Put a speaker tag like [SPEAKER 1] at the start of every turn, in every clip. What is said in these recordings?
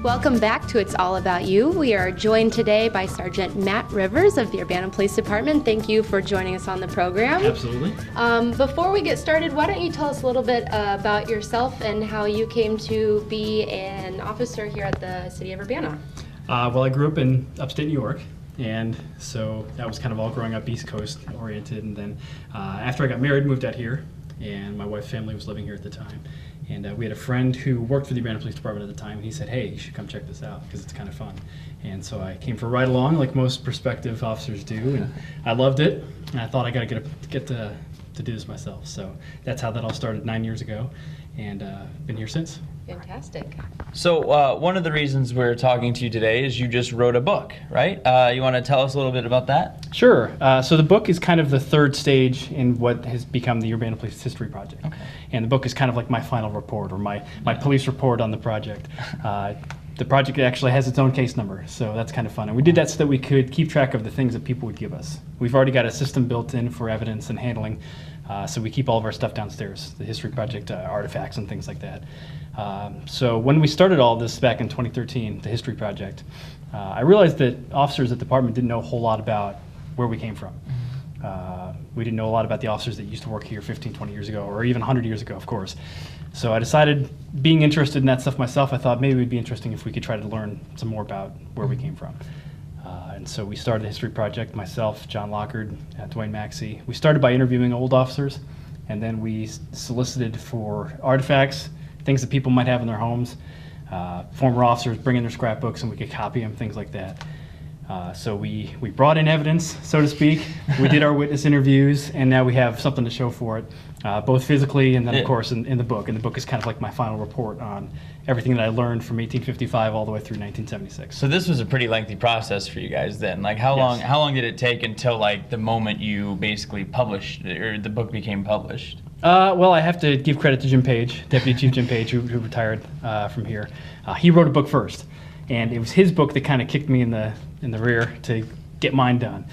[SPEAKER 1] Welcome back to It's All About You. We are joined today by Sergeant Matt Rivers of the Urbana Police Department. Thank you for joining us on the program.
[SPEAKER 2] Absolutely.
[SPEAKER 1] Before we get started, why don't you tell us a little bit about yourself and how you came to be an officer here at the City of Urbana?
[SPEAKER 2] Well, I grew up in upstate New York, and so that was kind of all growing up East Coast oriented. And then after I got married, moved out here, and my wife's family was living here at the time. And we had a friend who worked for the Urbana Police Department at the time, and he said, hey, you should come check this out because it's kind of fun. And so I came for a ride along like most prospective officers do, and I loved it, and I thought I got to get to do this myself. So that's how that all started 9 years ago, and been here since.
[SPEAKER 1] Fantastic.
[SPEAKER 3] So one of the reasons we're talking to you today is you just wrote a book, right? You want to tell us a little bit about that?
[SPEAKER 2] Sure. So the book is kind of the third stage in what has become the Urbana Police History Project.
[SPEAKER 3] Okay.
[SPEAKER 2] And the book is kind of like my final report, or my police report on the project. The project actually has its own case number, so that's kind of fun. And we did that so that we could keep track of the things that people would give us. We've already got a system built in for evidence and handling, so we keep all of our stuff downstairs, the History Project artifacts and things like that. So when we started all this back in 2013, the History Project, I realized that officers at the department didn't know a whole lot about where we came from. We didn't know a lot about the officers that used to work here 15, 20 years ago, or even 100 years ago, of course. So I decided, being interested in that stuff myself, I thought maybe it would be interesting if we could try to learn some more about where we came from. And so we started the History Project, myself, John Lockard, Dwayne Maxey. We started by interviewing old officers, and then we solicited for artifacts, things that people might have in their homes. Former officers bring in their scrapbooks and we could copy them, things like that. So we brought in evidence, so to speak. We did our witness interviews, and now we have something to show for it, both physically and then, of course, in the book. And the book is kind of like my final report on everything that I learned from 1855 all the way through 1976.
[SPEAKER 3] So this was a pretty lengthy process for you guys then. Like how long did it take until like the moment you basically published, or the book became published?
[SPEAKER 2] Well, I have to give credit to Jim Page, Deputy Chief Jim Page, who retired from here. He wrote a book first, and it was his book that kind of kicked me in the rear to get mine done.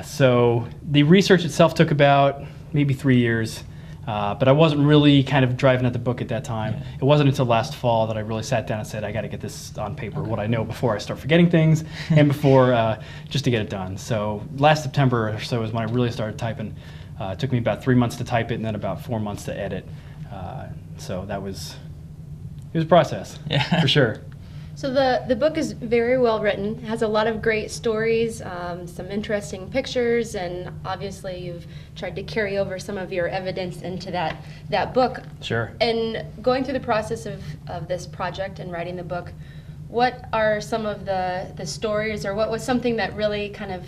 [SPEAKER 2] So the research itself took about maybe 3 years, but I wasn't really kind of driving at the book at that time. Yeah. It wasn't until last fall that I really sat down and said, I got to get this on paper, what I know before I start forgetting things, and before just to get it done. So last September or so is when I really started typing. It took me about 3 months to type it, and then about 4 months to edit. So it was a process, for sure.
[SPEAKER 1] So the book is very well written, has a lot of great stories, some interesting pictures, and obviously you've tried to carry over some of your evidence into that book.
[SPEAKER 2] Sure.
[SPEAKER 1] And going through the process of this project and writing the book, what are some of the stories, or what was something that really kind of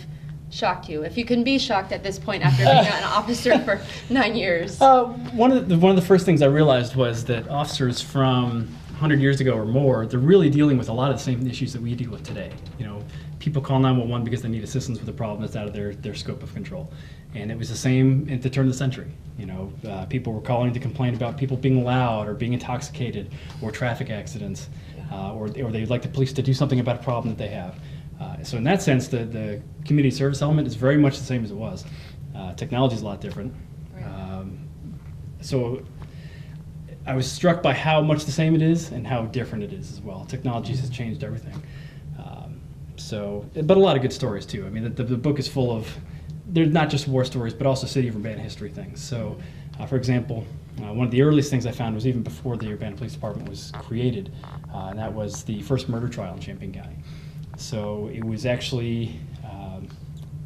[SPEAKER 1] shocked you, if you can be shocked at this point after being an officer for 9 years?
[SPEAKER 2] One of the first things I realized was that officers from 100 years ago or more, they're really dealing with a lot of the same issues that we deal with today. You know, people call 911 because they need assistance with a problem that's out of their scope of control. And it was the same at the turn of the century. You know, people were calling to complain about people being loud or being intoxicated or traffic accidents, or they'd like the police to do something about a problem that they have. So in that sense, the community service element is very much the same as it was. Technology is a lot different. Right. So I was struck by how much the same it is and how different it is as well. Technology has changed everything. But a lot of good stories too. I mean, the book is full of, they're not just war stories, but also City of Urbana history things. So, for example, one of the earliest things I found was even before the Urbana Police Department was created, and that was the first murder trial in Champaign County. So it was actually,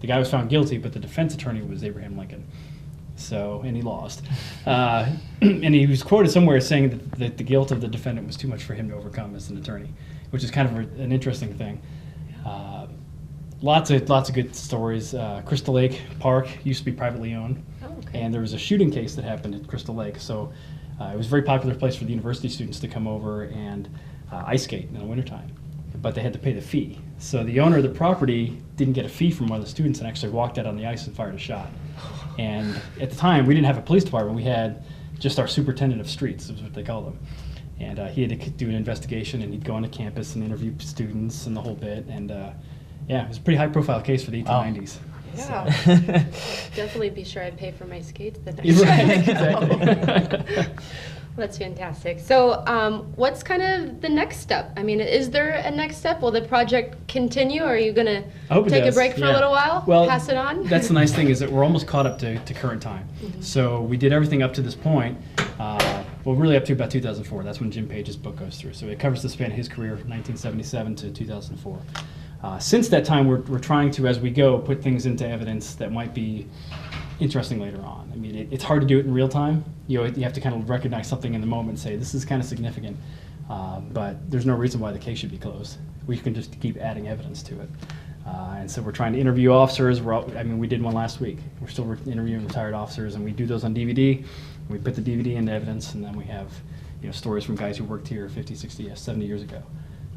[SPEAKER 2] the guy was found guilty, but the defense attorney was Abraham Lincoln. So, and he lost. And he was quoted somewhere saying that the guilt of the defendant was too much for him to overcome as an attorney, which is kind of an interesting thing. Lots of good stories. Crystal Lake Park used to be privately owned.
[SPEAKER 1] Oh, okay.
[SPEAKER 2] And there was a shooting case that happened at Crystal Lake. So it was a very popular place for the university students to come over and ice skate in the wintertime. But they had to pay the fee. So the owner of the property didn't get a fee from one of the students and actually walked out on the ice and fired a shot. And at the time, we didn't have a police department. We had just our superintendent of streets, is what they called him. And he had to do an investigation, and he'd go onto campus and interview students and the whole bit. And yeah, it was a pretty high-profile case for the 1890s.
[SPEAKER 1] Yeah.
[SPEAKER 2] So.
[SPEAKER 1] Definitely be sure I pay for my skates the next time.
[SPEAKER 2] Right, exactly.
[SPEAKER 1] That's fantastic. So what's kind of the next step? I mean, is there a next step? Will the project continue, or are you going to
[SPEAKER 2] I hope it
[SPEAKER 1] take a
[SPEAKER 2] does,
[SPEAKER 1] break for a
[SPEAKER 2] yeah.
[SPEAKER 1] little while,
[SPEAKER 2] Well,
[SPEAKER 1] pass it on?
[SPEAKER 2] That's the nice thing, is that we're almost caught up to current time. So we did everything up to this point, well, really up to about 2004. That's when Jim Page's book goes through. So it covers the span of his career, 1977 to 2004. Since that time, we're trying to, as we go, put things into evidence that might be interesting later on. I mean, it's hard to do it in real time. You have to kind of recognize something in the moment and say, this is kind of significant. But there's no reason why the case should be closed. We can just keep adding evidence to it. And so we're trying to interview officers. We did one last week. We're still interviewing retired officers, and we do those on DVD. We put the DVD into evidence, and then we have stories from guys who worked here 50, 60, 70 years ago,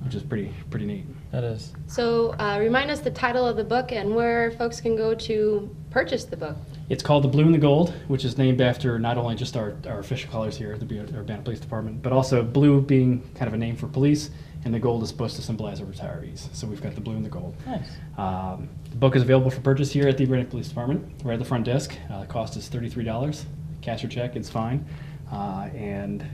[SPEAKER 2] which is pretty neat.
[SPEAKER 3] That is.
[SPEAKER 1] So remind us the title of the book and where folks can go to purchase the book.
[SPEAKER 2] It's called The Blue and the Gold, which is named after not only just our official colors here at the Urbana Police Department, but also blue being kind of a name for police, and the gold is supposed to symbolize our retirees. So we've got the blue and the gold.
[SPEAKER 3] Nice.
[SPEAKER 2] The book is available for purchase here at the Urbana Police Department, right at the front desk. The cost is $33. Cash or check, it's fine. And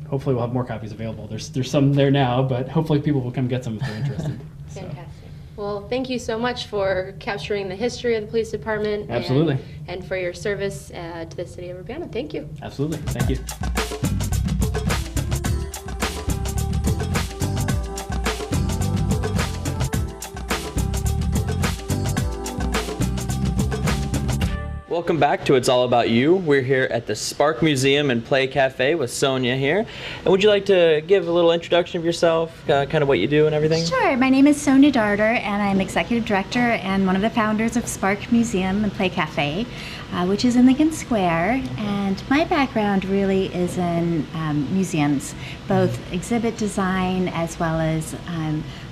[SPEAKER 2] hopefully we'll have more copies available. There's some there now, but hopefully people will come get some if they're interested. So.
[SPEAKER 1] Fantastic. Well, thank you so much for capturing the history of the police department.
[SPEAKER 2] Absolutely.
[SPEAKER 1] And for your service to the city of Urbana. Thank you.
[SPEAKER 2] Absolutely. Thank you.
[SPEAKER 3] Welcome back to It's All About You. We're here at the Spark Museum and Play Café with Sonia here. And would you like to give a little introduction of yourself, kind of what you do and everything?
[SPEAKER 4] Sure. My name is Sonia Darter, and I'm Executive Director and one of the founders of Spark Museum and Play Café, which is in Lincoln Square. And my background really is in museums, both exhibit design as well as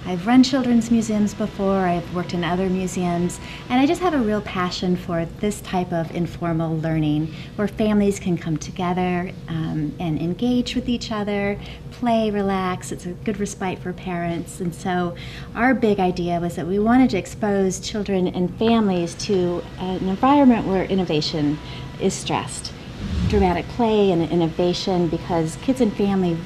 [SPEAKER 4] I've run children's museums before, I've worked in other museums, and I just have a real passion for this type of informal learning where families can come together and engage with each other, play, relax. It's a good respite for parents. And so our big idea was that we wanted to expose children and families to an environment where innovation is stressed. Dramatic play and innovation, because kids and family,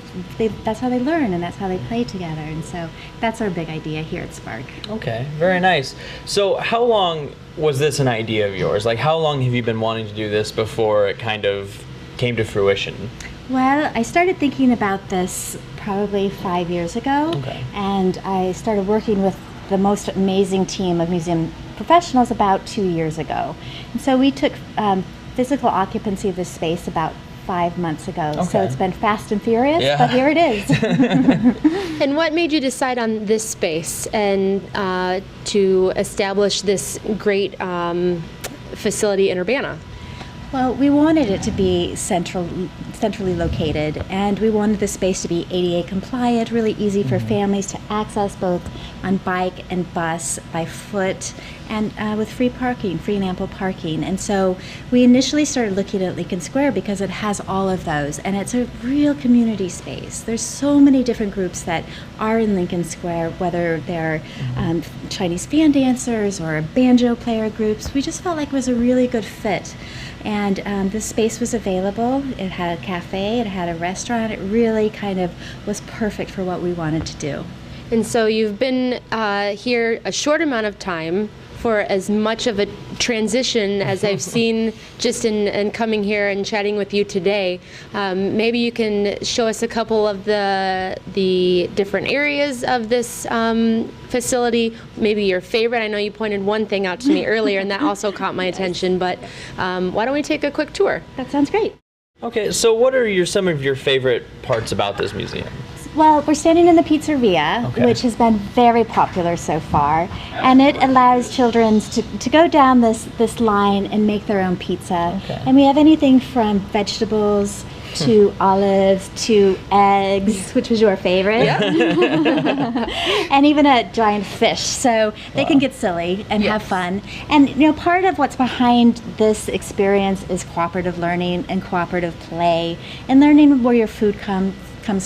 [SPEAKER 4] that's how they learn and that's how they play together. And so that's our big idea here at Spark.
[SPEAKER 3] Okay, very nice. So how long was this an idea of yours? Like, how long have you been wanting to do this before it kind of came to fruition?
[SPEAKER 4] Well, I started thinking about this probably 5 years ago.
[SPEAKER 3] Okay.
[SPEAKER 4] And I started working with the most amazing team of museum professionals about 2 years ago. And so we took physical occupancy of this space about 5 months ago.
[SPEAKER 3] Okay.
[SPEAKER 4] So it's been fast and furious,
[SPEAKER 3] Yeah.
[SPEAKER 4] but here it is.
[SPEAKER 1] And what made you decide on this space and to establish this great facility in Urbana?
[SPEAKER 4] Well, we wanted it to be centrally located, and we wanted the space to be ADA compliant, really easy for families to access both on bike and bus, by foot, and with free and ample parking. And so we initially started looking at Lincoln Square because it has all of those, and it's a real community space. There's so many different groups that are in Lincoln Square, whether they're Chinese fan dancers or banjo player groups. We just felt like it was a really good fit. And the space was available. It had a cafe, it had a restaurant. It really kind of was perfect for what we wanted to do.
[SPEAKER 1] And so you've been here a short amount of time for as much of a transition as I've seen just in coming here and chatting with you today. Maybe you can show us a couple of the different areas of this facility, maybe your favorite. I know you pointed one thing out to me earlier, and that also caught my attention, but why don't we take a quick tour?
[SPEAKER 4] That sounds great.
[SPEAKER 3] Okay, so what are some of your favorite parts about this museum?
[SPEAKER 4] Well, we're standing in the pizzeria,
[SPEAKER 3] Okay.
[SPEAKER 4] which has been very popular so far, and it allows children to go down this line and make their own pizza.
[SPEAKER 3] Okay.
[SPEAKER 4] And we have anything from vegetables to olives to eggs, which was your favorite, and even a giant fish. So they can get silly and have fun. And part of what's behind this experience is cooperative learning and cooperative play, and learning where your food comes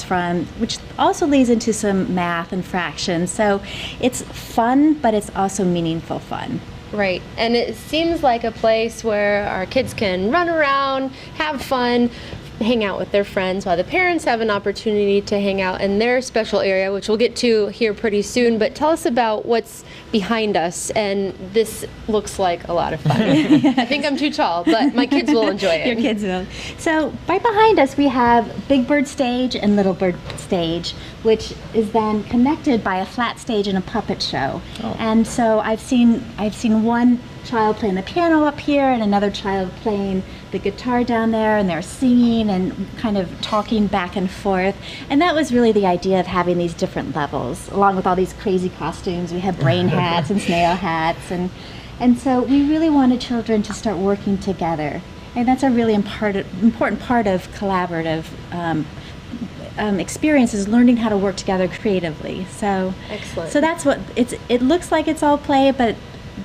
[SPEAKER 4] from, which also leads into some math and fractions. So it's fun, but it's also meaningful fun.
[SPEAKER 1] Right, and it seems like a place where our kids can run around, have fun, hang out with their friends, while the parents have an opportunity to hang out in their special area, which we'll get to here pretty soon. But tell us about what's behind us, and this looks like a lot of fun. I think I'm too tall, but my kids will enjoy it.
[SPEAKER 4] Your kids will. So right behind us we have Big Bird Stage and Little Bird Stage, which is then connected by a flat stage and a puppet show.
[SPEAKER 3] Oh.
[SPEAKER 4] And so I've seen one child playing the piano up here and another child playing the guitar down there, and they're singing and kind of talking back and forth. And that was really the idea of having these different levels, along with all these crazy costumes. We have brain hats and snail hats, and so we really wanted children to start working together. And that's a really important part of collaborative experiences, learning how to work together creatively. So,
[SPEAKER 1] Excellent.
[SPEAKER 4] So that's what it looks like it's all play, but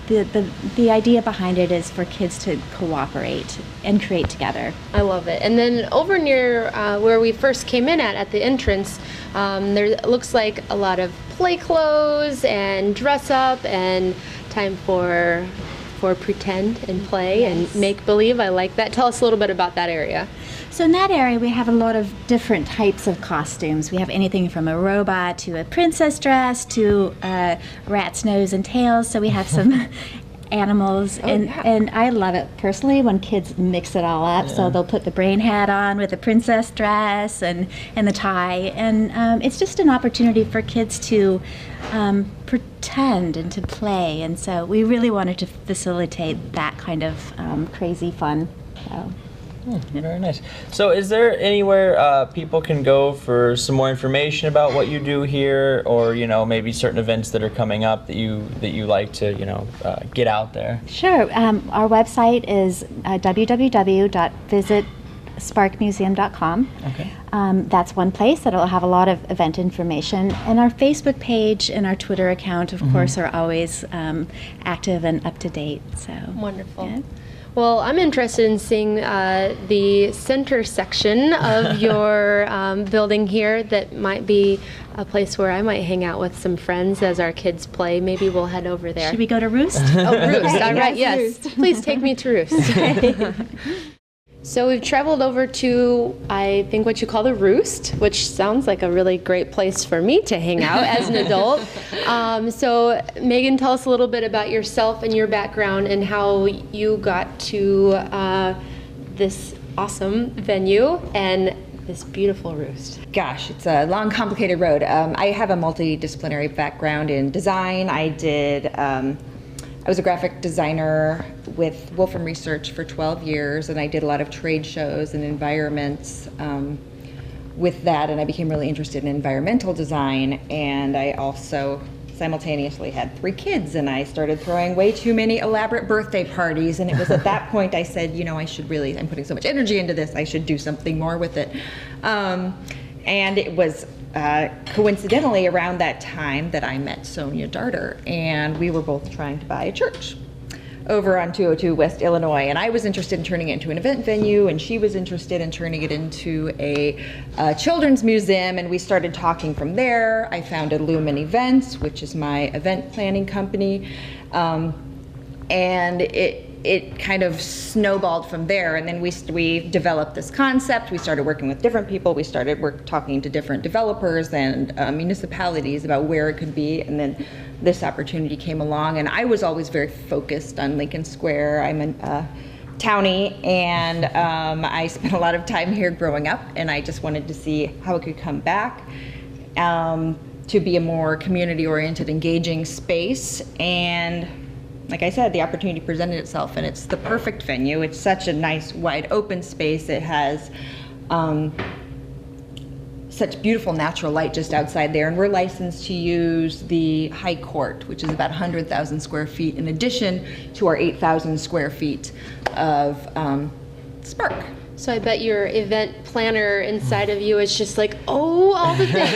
[SPEAKER 4] the idea behind it is for kids to cooperate and create together.
[SPEAKER 1] I love it. And then over near where we first came in at the entrance, there looks like a lot of play clothes and dress up and time for pretend and play and make believe. I like that. Tell us a little bit about that area.
[SPEAKER 4] So in that area, we have a lot of different types of costumes. We have anything from a robot to a princess dress to a rat's nose and tails. So we have some animals, and I love it personally when kids mix it all up. So they'll put the brain hat on with the princess dress and the tie, and it's just an opportunity for kids to pretend and to play. And so we really wanted to facilitate that kind of crazy fun. So.
[SPEAKER 3] Very nice. So is there anywhere people can go for some more information about what you do here, or maybe certain events that are coming up that you like to get out there?
[SPEAKER 4] Sure. Our website is www.visitsparkmuseum.com.
[SPEAKER 3] Okay.
[SPEAKER 4] That's one place that'll have a lot of event information. And our Facebook page and our Twitter account, of course, are always active and up to date. So
[SPEAKER 1] Wonderful.
[SPEAKER 4] yeah.
[SPEAKER 1] Well, I'm interested in seeing the center section of your building here. That might be a place where I might hang out with some friends as our kids play. Maybe we'll head over there.
[SPEAKER 4] Should we go to Roost?
[SPEAKER 1] Oh, Roost. All right,
[SPEAKER 4] Yes,
[SPEAKER 1] yes.
[SPEAKER 4] Roost.
[SPEAKER 1] Please take me to Roost. So we've traveled over to, I think, what you call the Roost, which sounds like a really great place for me to hang out as an adult. So Megan, tell us a little bit about yourself and your background and how you got to this awesome venue and this beautiful Roost.
[SPEAKER 5] Gosh, it's a long, complicated road. I have a multidisciplinary background in design. I was a graphic designer with Wolfram Research for 12 years, and I did a lot of trade shows and environments with that, and I became really interested in environmental design. And I also simultaneously had 3 kids, and I started throwing way too many elaborate birthday parties. And it was at that point I said, I'm putting so much energy into this, I should do something more with it. And it was coincidentally around that time that I met Sonia Darter, and we were both trying to buy a church over on 202 West Illinois. And I was interested in turning it into an event venue, and she was interested in turning it into a children's museum, and we started talking from there. I founded Lumen Events, which is my event planning company, and it kind of snowballed from there. And then we developed this concept. We started working with different people. We started talking to different developers and municipalities about where it could be. And then this opportunity came along. And I was always very focused on Lincoln Square. I'm a townie, and I spent a lot of time here growing up. And I just wanted to see how it could come back to be a more community-oriented, engaging space. And like I said, the opportunity presented itself, and it's the perfect venue. It's such a nice, wide open space. It has such beautiful natural light just outside there, and we're licensed to use the High Court, which is about 100,000 square feet, in addition to our 8,000 square feet of Spark.
[SPEAKER 1] So I bet your event planner inside of you is just like, oh, all the things.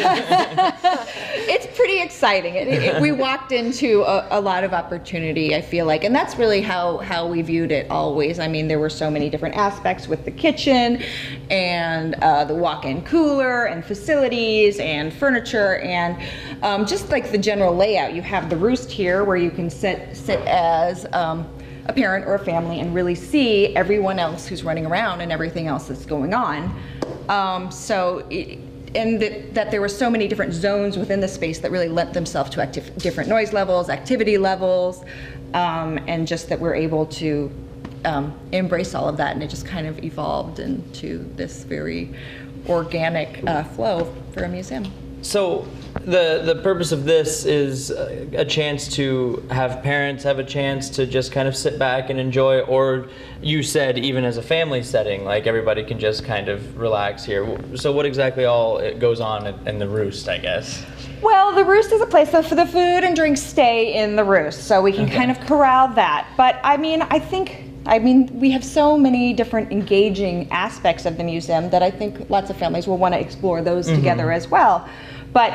[SPEAKER 5] It's pretty exciting. We walked into a lot of opportunity, I feel like, and that's really how we viewed it always. I mean, there were so many different aspects with the kitchen and the walk-in cooler and facilities and furniture and just like the general layout. You have the Roost here where you can sit as a parent or a family and really see everyone else who's running around and everything else that's going on. That there were so many different zones within the space that really lent themselves to different noise levels, activity levels, and just that we're able to embrace all of that, and it just kind of evolved into this very organic flow for a museum.
[SPEAKER 3] So the purpose of this is a chance to have parents have a chance to just kind of sit back and enjoy, or you said even as a family setting, like everybody can just kind of relax here. So what exactly all it goes on in the Roost, I guess?
[SPEAKER 5] Well, the Roost is a place for the food and drinks stay in the Roost, so we can kind of corral that. But I mean, we have so many different engaging aspects of the museum that I think lots of families will want to explore those together as well. But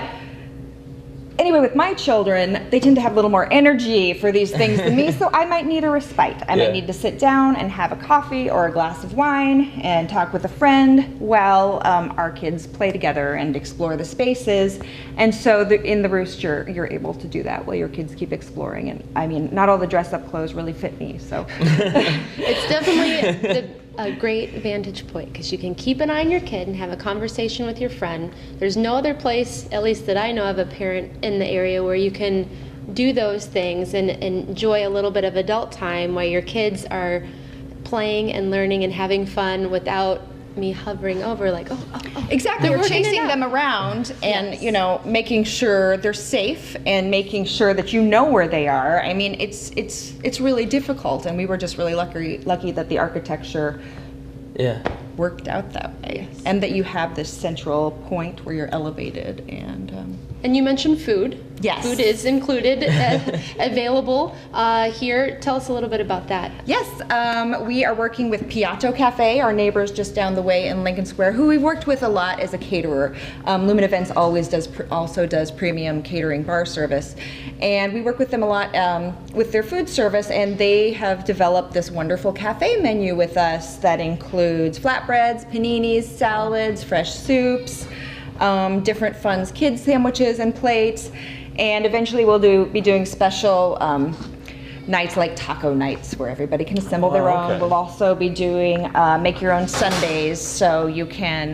[SPEAKER 5] anyway, with my children, they tend to have a little more energy for these things than me, so I might need a respite. I might need to sit down and have a coffee or a glass of wine and talk with a friend while our kids play together and explore the spaces. And so in the Roost, you're able to do that while your kids keep exploring. And I mean, not all the dress-up clothes really fit me, so.
[SPEAKER 1] It's definitely a great vantage point because you can keep an eye on your kid and have a conversation with your friend. There's no other place, at least that I know of, a parent in the area where you can do those things and enjoy a little bit of adult time while your kids are playing and learning and having fun without me hovering over like, oh.
[SPEAKER 5] Exactly,
[SPEAKER 1] They're
[SPEAKER 5] we're
[SPEAKER 1] working it
[SPEAKER 5] chasing
[SPEAKER 1] out.
[SPEAKER 5] them around and,
[SPEAKER 1] Yes.
[SPEAKER 5] Making sure they're safe and making sure that you know where they are. I mean, it's really difficult, and we were just really lucky that the architecture worked out that way.
[SPEAKER 1] Yes.
[SPEAKER 5] And that you have this central point where you're elevated
[SPEAKER 1] And you mentioned food.
[SPEAKER 5] Yes.
[SPEAKER 1] Food is included, available here. Tell us a little bit about that.
[SPEAKER 5] Yes, we are working with Piatto Cafe, our neighbors just down the way in Lincoln Square, who we've worked with a lot as a caterer. Lumen Events also does premium catering bar service, and we work with them a lot with their food service, and they have developed this wonderful cafe menu with us that includes flatbreads, paninis, salads, fresh soups, different fun kids sandwiches and plates. And eventually we'll be doing special nights like taco nights where everybody can assemble their own. We'll also be doing make your own sundaes, so you can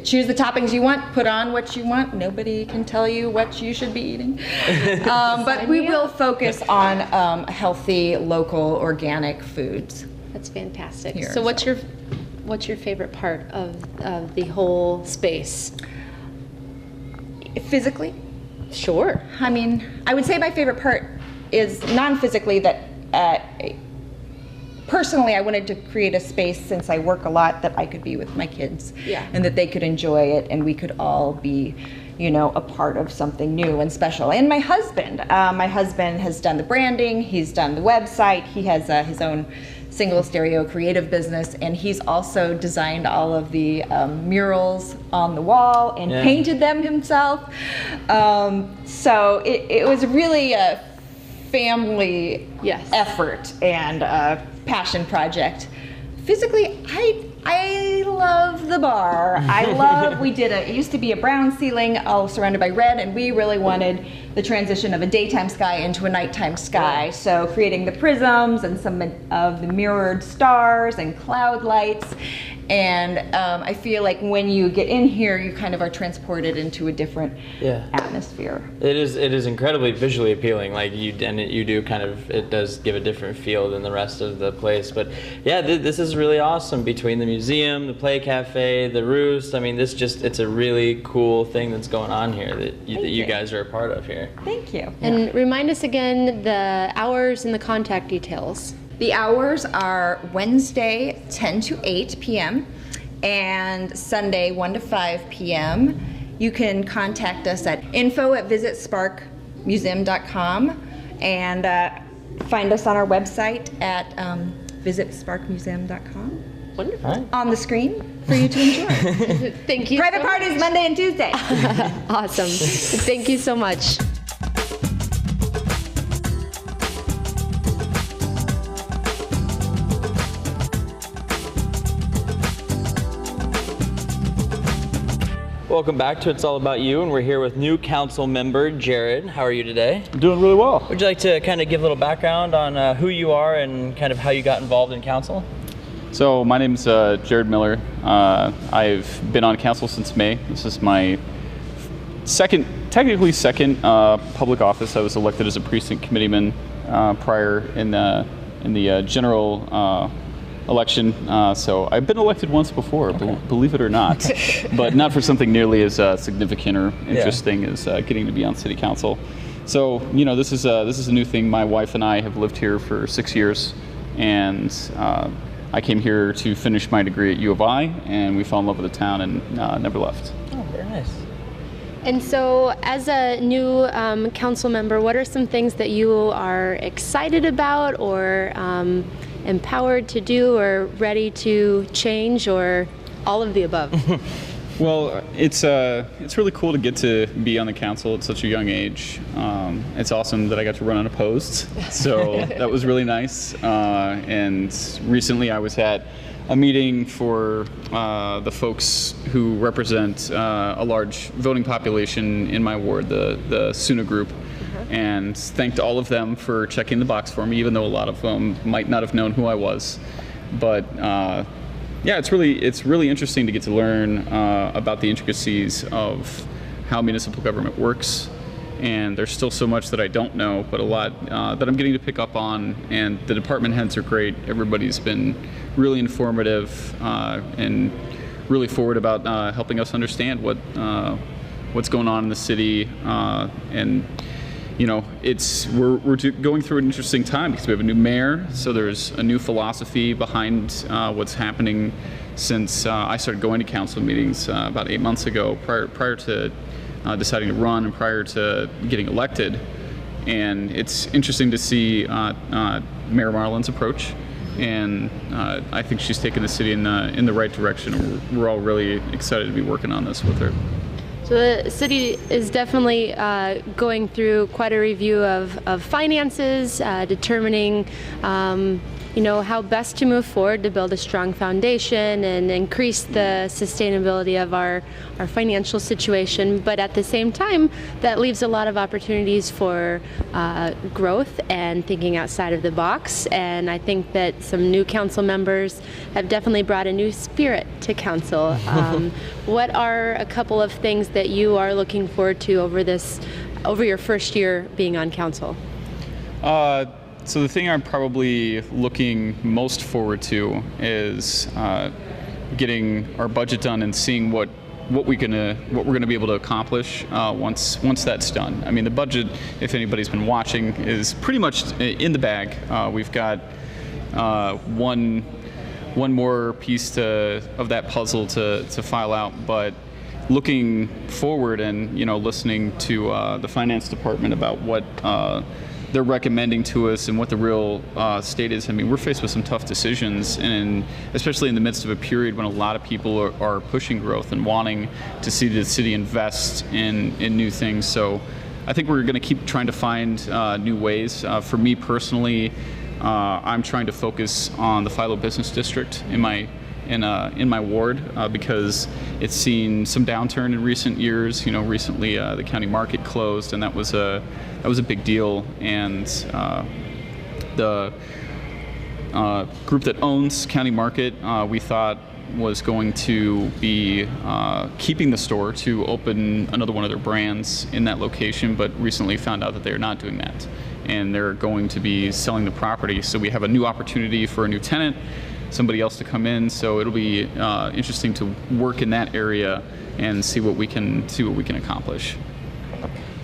[SPEAKER 5] choose the toppings you want, put on what you want. Nobody can tell you what you should be eating. But we will focus on healthy, local, organic foods.
[SPEAKER 1] That's fantastic.
[SPEAKER 5] Here,
[SPEAKER 1] So what's your favorite part of the whole space?
[SPEAKER 5] Physically?
[SPEAKER 1] Sure.
[SPEAKER 5] I mean, I would say my favorite part is non-physically that personally I wanted to create a space, since I work a lot, that I could be with my kids.
[SPEAKER 1] Yeah.
[SPEAKER 5] And that they could enjoy it and we could all be, a part of something new and special. And my husband has done the branding, he's done the website, he has his own single stereo creative business, and he's also designed all of the murals on the wall and painted them himself. So it was really a family effort and a passion project. Physically, I love the bar. It used to be a brown ceiling all surrounded by red, and we really wanted the transition of a daytime sky into a nighttime sky. So creating the prisms and some of the mirrored stars and cloud lights. And I feel like when you get in here, you kind of are transported into a different atmosphere.
[SPEAKER 3] It is incredibly visually appealing. Like it does give a different feel than the rest of the place. But yeah, this is really awesome. Between the museum, the Play Cafe, the Roost, I mean, it's a really cool thing that's going on here that you guys are a part of here.
[SPEAKER 5] Thank you.
[SPEAKER 1] And remind us again the hours and the contact details.
[SPEAKER 5] The hours are Wednesday 10 to 8 p.m. and Sunday 1 to 5 p.m. You can contact us at info@visitsparkmuseum.com and find us on our website at visitsparkmuseum.com.
[SPEAKER 1] Wonderful.
[SPEAKER 3] Right.
[SPEAKER 5] On the screen for you to enjoy.
[SPEAKER 1] Thank you.
[SPEAKER 5] Private
[SPEAKER 1] so
[SPEAKER 5] parties
[SPEAKER 1] much.
[SPEAKER 5] Monday and Tuesday.
[SPEAKER 1] Awesome. Thank you so much.
[SPEAKER 3] Welcome back to It's All About You, and we're here with new council member Jared. How are you today?
[SPEAKER 6] I'm doing really well.
[SPEAKER 3] Would you like to kind of give a little background on who you are and kind of how you got involved in council?
[SPEAKER 6] So my name's Jared Miller. I've been on council since May. This is my technically second public office. I was elected as a precinct committeeman prior in the general election. So I've been elected once before, believe it or not, but not for something nearly as significant or interesting as getting to be on city council. So this is a new thing. My wife and I have lived here for 6 years, and I came here to finish my degree at U of I, and we fell in love with the town and never left.
[SPEAKER 3] Oh, very nice.
[SPEAKER 1] And so, as a new council member, what are some things that you are excited about, or empowered to do, or ready to change, or all of the above?
[SPEAKER 6] Well, it's really cool to get to be on the council at such a young age. It's awesome that I got to run unopposed, so that was really nice. And recently I was at a meeting for the folks who represent a large voting population in my ward, the SUNA group, and thanked all of them for checking the box for me, even though a lot of them might not have known who I was. But yeah, it's really interesting to get to learn about the intricacies of how municipal government works, and there's still so much that I don't know, but a lot that I'm getting to pick up on. And the department heads are great. Everybody's been really informative and really forward about helping us understand what's going on in the city, and we're going through an interesting time because we have a new mayor, so there's a new philosophy behind what's happening since I started going to council meetings about 8 months ago, prior to deciding to run and prior to getting elected. And it's interesting to see Mayor Marlin's approach, and I think she's taken the city in the right direction, and we're all really excited to be working on this with her.
[SPEAKER 1] So the city is definitely going through quite a review of finances, determining how best to move forward to build a strong foundation and increase the sustainability of our financial situation. But at the same time, that leaves a lot of opportunities for growth and thinking outside of the box. And I think that some new council members have definitely brought a new spirit to council. What are a couple of things that you are looking forward to over your first year being on council?
[SPEAKER 6] So the thing I'm probably looking most forward to is getting our budget done and seeing what we're gonna be able to accomplish once that's done. I mean, the budget, if anybody's been watching, is pretty much in the bag. We've got one more piece of that puzzle to file out, but looking forward and listening to the finance department about what they're recommending to us and what the real state is. I mean, we're faced with some tough decisions, and especially in the midst of a period when a lot of people are pushing growth and wanting to see the city invest in new things. So I think we're going to keep trying to find new ways. For me personally, I'm trying to focus on the Philo Business District in my ward because it's seen some downturn in recent years. Recently the county market closed, and that was a big deal. And the group that owns County Market, we thought was going to be keeping the store to open another one of their brands in that location, but recently found out that they're not doing that, and they're going to be selling the property. So we have a new opportunity for a new tenant, somebody else to come in. So it'll be interesting to work in that area and see what we can accomplish.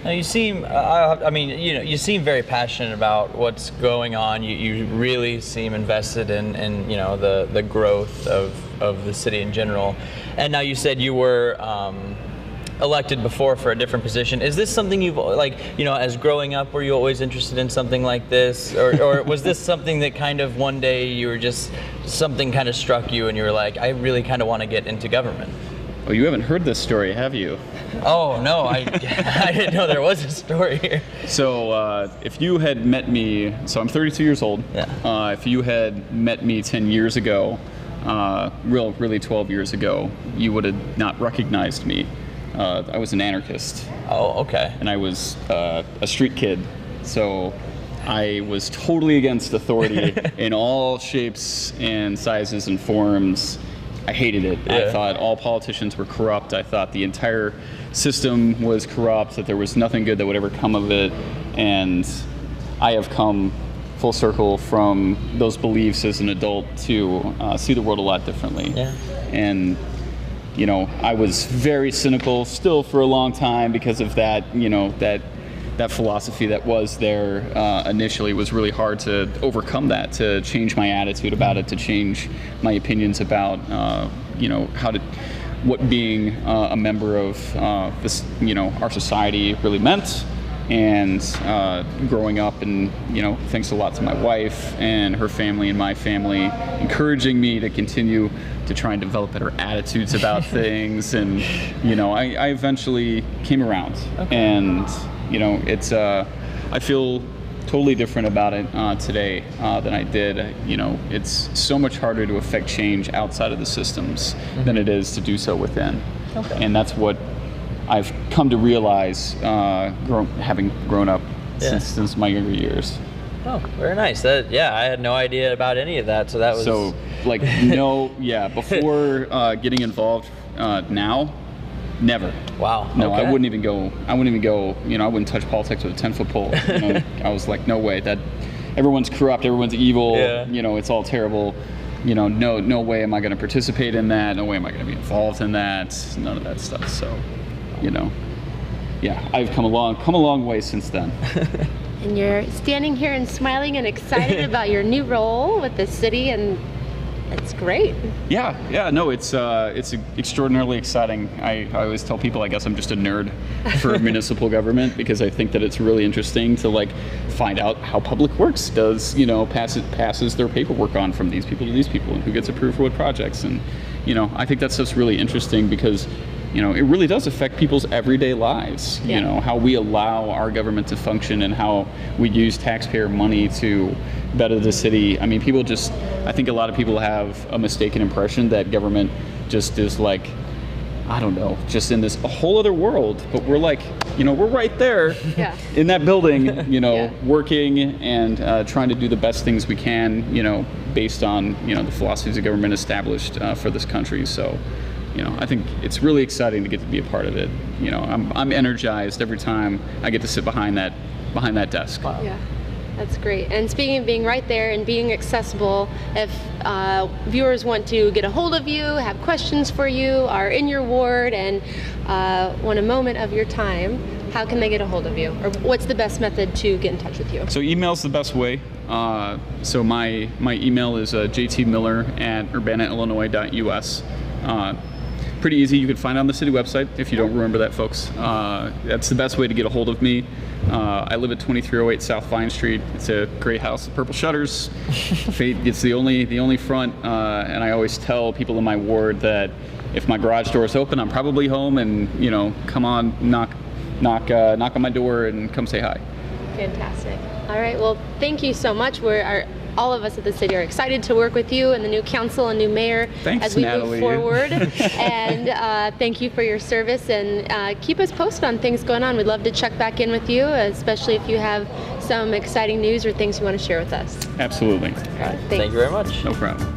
[SPEAKER 3] Now you seem, you seem very passionate about what's going on. You really seem invested in the growth of the city in general. And now you said you were elected before for a different position. Is this something you've as growing up, were you always interested in something like this, or was this something that kind of one day you were just something kind of struck you and you were like, I really kind of want to get into government?
[SPEAKER 6] Oh, you haven't heard this story, have you?
[SPEAKER 3] Oh no, I didn't know there was a story here.
[SPEAKER 6] So if you had met me, so I'm 32 years old.
[SPEAKER 3] Yeah.
[SPEAKER 6] If you had met me 10 years ago, really 12 years ago, you would have not recognized me. I was an anarchist,
[SPEAKER 3] Oh, okay.
[SPEAKER 6] and I was a street kid, so I was totally against authority in all shapes and sizes and forms. I hated it.
[SPEAKER 3] Yeah.
[SPEAKER 6] I thought all politicians were corrupt. I thought the entire system was corrupt, that there was nothing good that would ever come of it. And I have come full circle from those beliefs as an adult to see the world a lot differently.
[SPEAKER 3] Yeah.
[SPEAKER 6] And, you know, I was very cynical still for a long time because of that, you know, that philosophy that was there initially. Was really hard to overcome that, to change my attitude about it, to change my opinions about, you know, what being a member of this, you know, our society really meant. And growing up, and, you know, thanks a lot to my wife and her family and my family encouraging me to continue to try and develop better attitudes about things. And, you know, I eventually came around.
[SPEAKER 3] Okay.
[SPEAKER 6] And, you know, it's I feel totally different about it today than I did. You know, it's so much harder to affect change outside of the systems than it is to do so within.
[SPEAKER 3] Okay.
[SPEAKER 6] And that's what I've come to realize, having grown up since my younger years.
[SPEAKER 3] Oh, very nice. That, yeah, I had no idea about any of that, so that was...
[SPEAKER 6] So, like, before getting involved now, never.
[SPEAKER 3] Wow.
[SPEAKER 6] No,
[SPEAKER 3] okay.
[SPEAKER 6] I wouldn't even go, you know, I wouldn't touch politics with a 10-foot pole. You know, I was like, no way, that everyone's corrupt, everyone's evil, you know, it's all terrible. You know, no way am I going to participate in that, no way am I going to be involved in that, none of that stuff. So, you know, yeah, I've come a long way since then.
[SPEAKER 1] And you're standing here and smiling and excited about your new role with the city, and it's great.
[SPEAKER 6] Yeah, no, it's extraordinarily exciting. I always tell people, I guess I'm just a nerd for municipal government, because I think that it's really interesting to, like, find out how public works does, you know, passes their paperwork on from these people to these people, and who gets approved for what projects. And, you know, I think that stuff's really interesting because, you know, it really does affect people's everyday lives.
[SPEAKER 1] Yeah.
[SPEAKER 6] You know, how we allow our government to function and how we use taxpayer money to better the city. I mean, I think a lot of people have a mistaken impression that government just is, like, I don't know, just in this a whole other world. But we're, like, you know, we're right there in that building, you know, working and trying to do the best things we can, you know, based on, you know, the philosophies the government established for this country. So, you know, I think it's really exciting to get to be a part of it. You know, I'm energized every time I get to sit behind that desk.
[SPEAKER 3] Wow.
[SPEAKER 1] Yeah, that's great. And speaking of being right there and being accessible, if viewers want to get a hold of you, have questions for you, are in your ward, and want a moment of your time, how can they get a hold of you? Or what's the best method to get in touch with you?
[SPEAKER 6] So email's the best way. So my email is jtmiller@urbanaillinois.us. Pretty easy. You can find it on the city website if you don't remember that, folks. That's the best way to get a hold of me. I live at 2308 South Vine Street. It's a great house with purple shutters. It's the only front, and I always tell people in my ward that if my garage door is open, I'm probably home, and, you know, come on, knock on my door and come say hi.
[SPEAKER 1] Fantastic. All right, well, thank you so much. All of us at the city are excited to work with you and the new council and new mayor as we
[SPEAKER 6] Natalie.
[SPEAKER 1] move forward. And thank you for your service, and keep us posted on things going on. We'd love to check back in with you, especially if you have some exciting news or things you want to share with us.
[SPEAKER 6] Absolutely.
[SPEAKER 1] All right,
[SPEAKER 3] Thank you very much.
[SPEAKER 6] No problem.